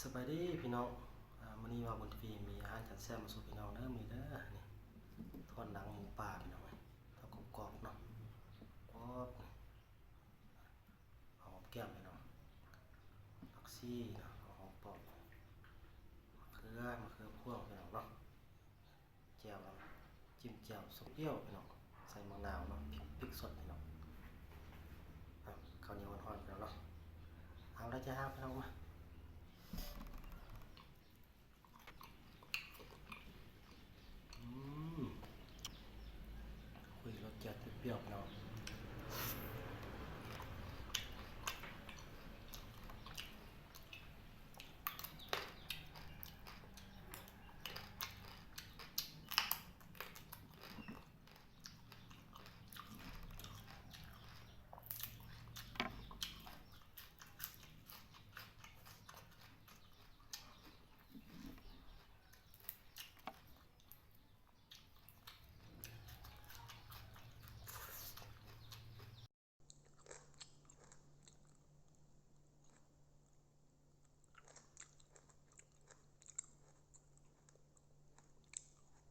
สบายดีพี่น้องมื้อนี้ว่าบนทีวีมีอาหารจัดแซ่บมาสู่พี่น้องเด้อมื้อนี้เด้อนี่ทอดหนังหมูป่าพี่น้องทอดกรอบๆเนาะกรอบหอมแก้มพี่น้องผักชีเนาะหอมปอกมะเขือพวงพี่น้องเนาะแจ่วจิ้มแจ่วสุกเปรี้ยวพี่น้องใส่มะนาวเนาะพริกสดพี่น้องข้าวเหนียวร้อนๆพี่น้องเนาะเอาละจ้าพี่น้องมาคุยรสจัดเปรี้ยวๆพี่น้อง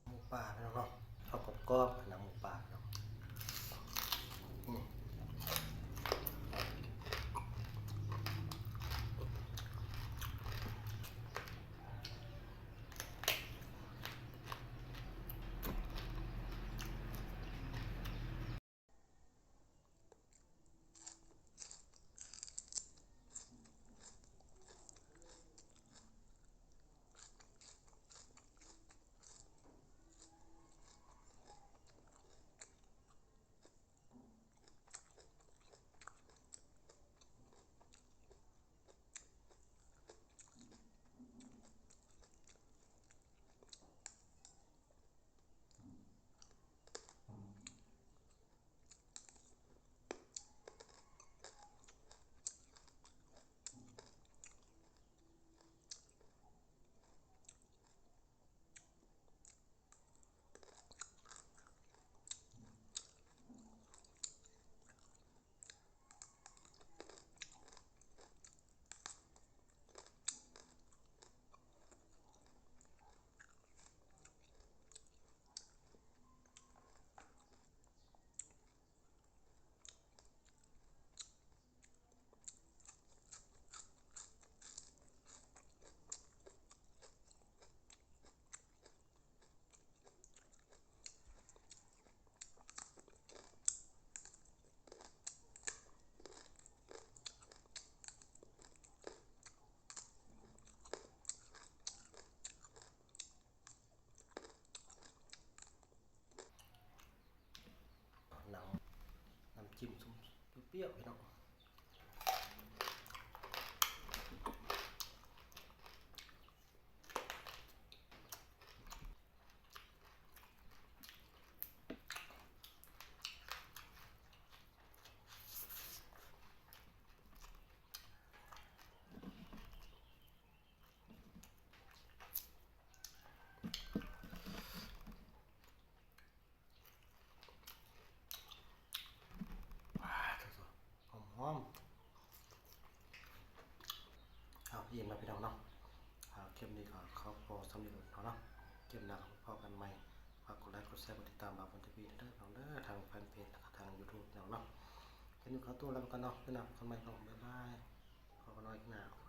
หมูป่าพี่น้องเนาะทอดกรอบๆหนังหมูป่าเนาะน้ำจิ้มเปรี้ยวๆพี่น้องหอมเอาเย็นมาพี่น้องเนาะคลิปนี้ก็เขาพอสำเร็จแล้วเนาะคลิปหน้าพบกันใหม่ฝากกดไลค์กดแชร์กดติดตามบาบนทีวีเด้อน้องเด้อทางแฟนเพจและทาง YouTube เนาะคลิปนี้ขอตัวลาไปก่อนเนาะพี่น้องคนใหม่ก็บ๊ายบายพบกันใหม่คลิปหน้า